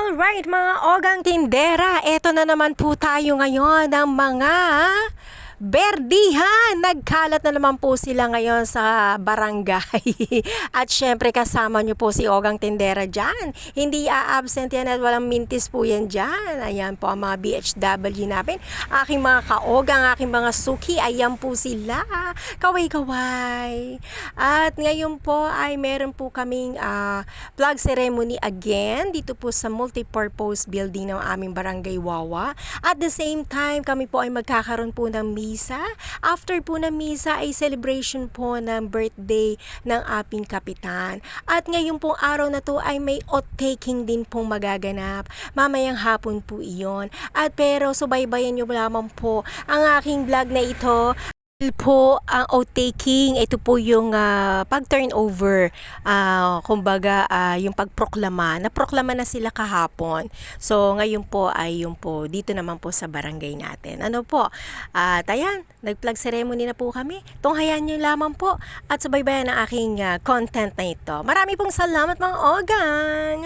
Alright mga ogang tindera, eto na naman po tayo ngayon ng mga berdihan. Nagkalat na naman po sila ngayon sa barangay. At syempre kasama nyo po si Ogang Tindera dyan. Hindi a-absent yan at walang mintis po yan dyan. Ayan po ang mga BHW namin. Aking mga kaogang, aking mga suki, ayan po sila. Kaway-kaway. At ngayon po ay meron po kaming flag ceremony again dito po sa multipurpose building ng aming barangay Wawa. At the same time, kami po ay magkakaroon po ng misa. After po ng misa ay celebration po ng birthday ng ating kapitan. At ngayon pong araw na to ay may oath-taking din pong magaganap. Mamayang hapon po iyon. At pero subaybayan nyo lamang po ang aking vlog na ito. Po ang oath-taking, ito po yung pag-turnover, kumbaga yung pagproklama. Naproklama na sila kahapon. So ngayon po ay yung po dito naman po sa barangay natin. Ano po? At ayan, nag-flag ceremony na po kami. Tunghayan nyo lamang po at subaybayan ang aking content na ito. Marami pong salamat mga ogang!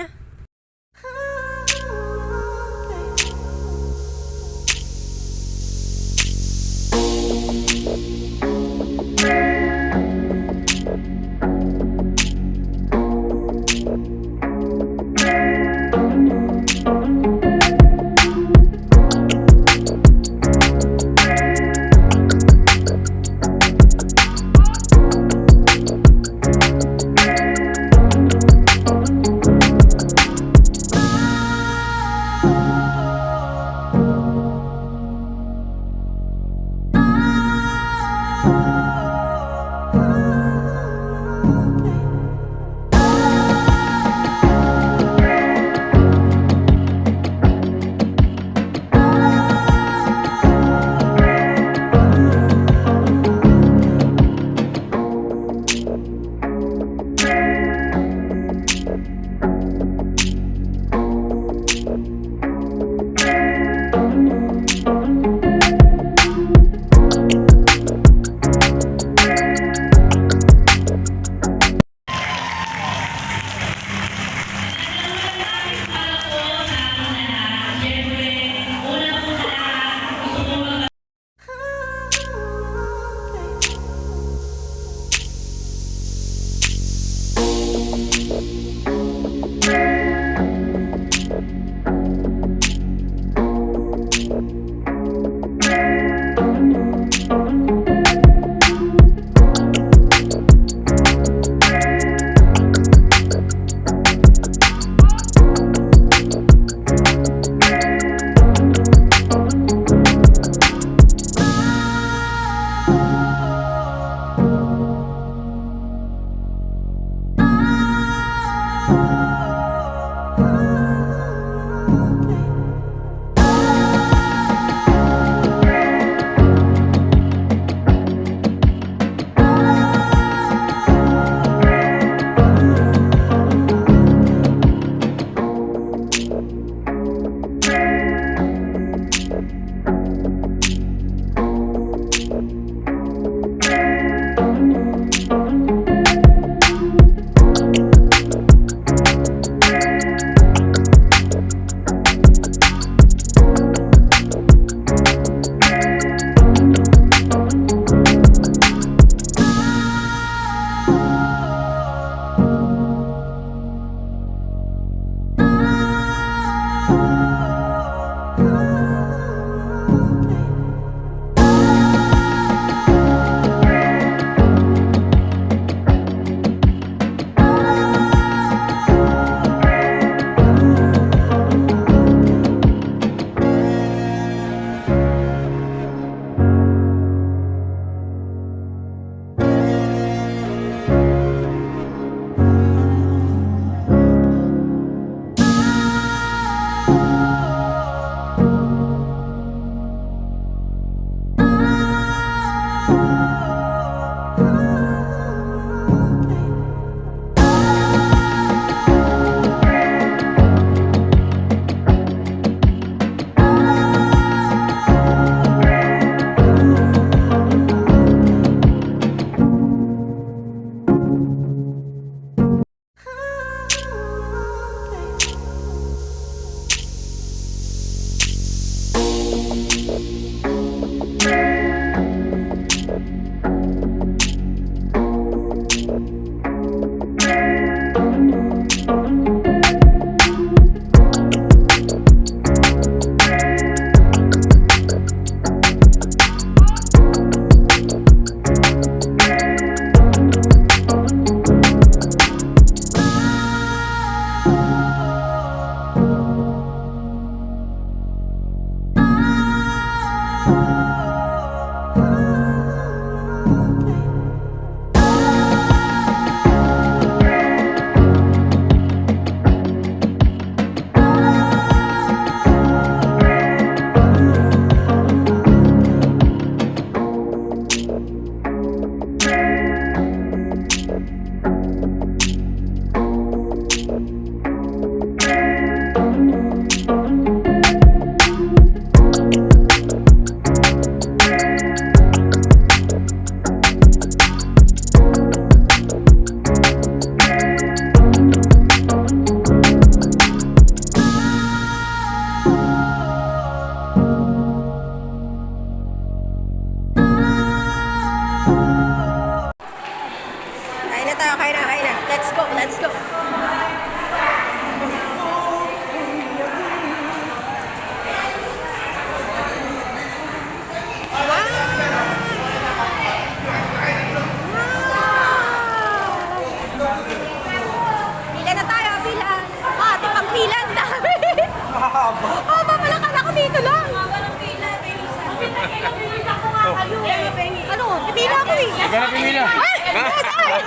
Pipila.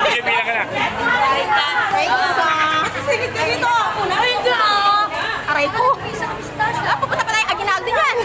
Pipila ka na. Sige ka dito. Ay, aray ko. Pupunta pa tayo Aguinaldo yan.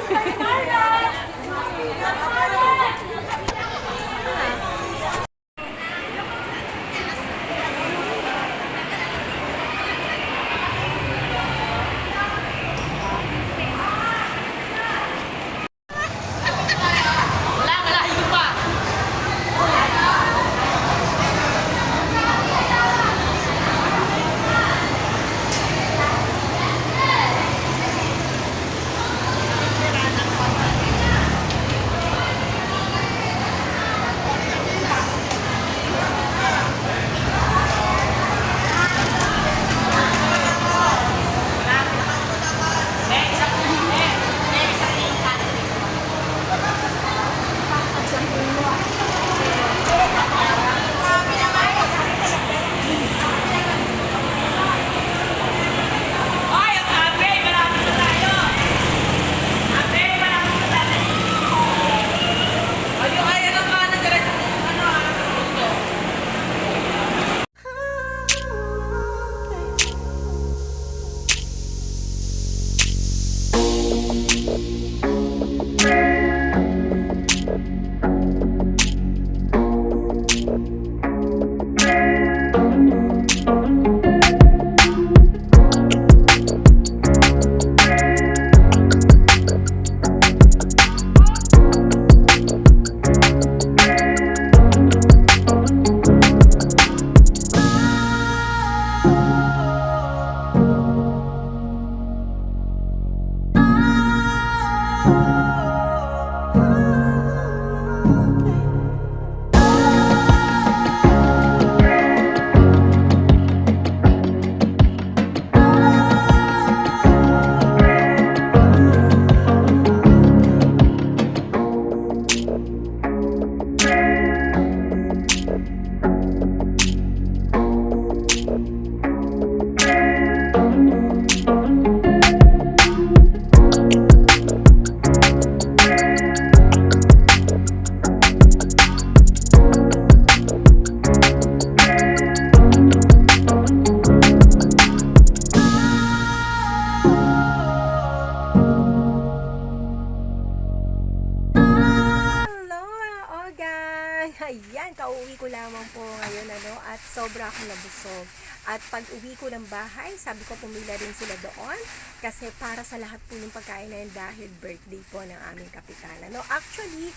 Ayan, kauwi ko lamang po ngayon at sobra akong nabusog. At pag uwi ko ng bahay, sabi ko pumila rin sila doon kasi para sa lahat po ng pagkain na yun dahil birthday po ng aming kapitana. Actually,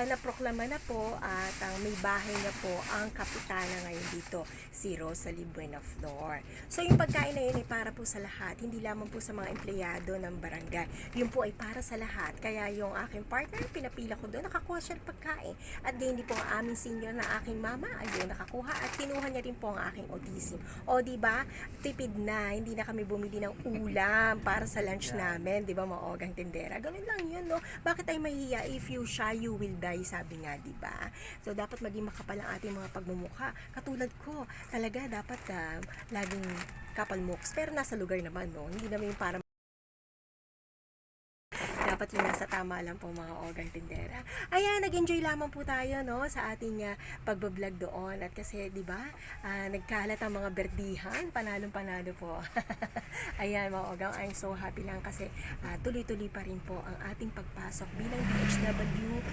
naproklama na po at may bahay na po ang kapitana ngayon dito, si Rosalie Buenaflor. So yung pagkain na yun ay para po sa lahat, hindi lamang po sa mga empleyado ng barangay. Yun po ay para sa lahat. Kaya yung aking partner, pinapila ko doon, nakakuha siya ng pagkain. At ganyan din po ang aming senior na aking mama, ayun, nakakuha at kinuha niya rin po ang aking autism. O, diba? Tipid na. Hindi na kami bumili ng ulam para sa lunch namin. Diba, mga ogang tindera? Ganun lang yun, no? Bakit tayo mahihiya? If you shy, you will die, sabi nga, diba? So, dapat maging makapal ang ating mga pagmumukha. Katulad ko, talaga, dapat laging kapal mukhs. Pero nasa lugar naman, no? Hindi naman yung para dapat yung nasa tama lang po mga ogang tindera. Ayan, nag-enjoy lamang po tayo sa ating pagbablog doon. At kasi, di ba, nagkalat ang mga berdihan, panalong-panalo po. Ayan, mga ogang, I'm so happy lang kasi tuloy-tuloy pa rin po ang ating pagpasok bilang DHW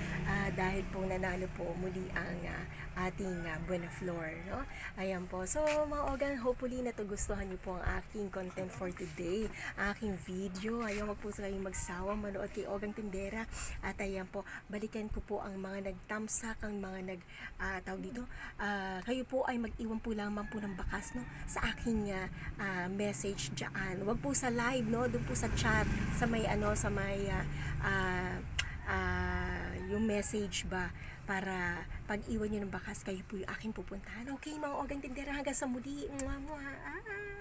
dahil po nanalo po muli ang ating Buenaflor, no? Ayan po. So, mga ogang, hopefully natugustuhan niyo po ang aking content for today, aking video. Ayaw, wag po sa kayong magsawa manood kay Ogang Tindera. At ayan po, balikan ko po ang mga nagtamsak, ang mga tawag dito, kayo po ay mag-iwan po lamang po ng bakas, no, sa aking message dyan. Wag po sa live, no, doon po sa chat, sa may yung message ba, para pag iwan nyo ng bakas, kayo po yung aking pupuntahan. Okay, mga Ogang Tindera, hanggang sa muli. Mwah, mwah.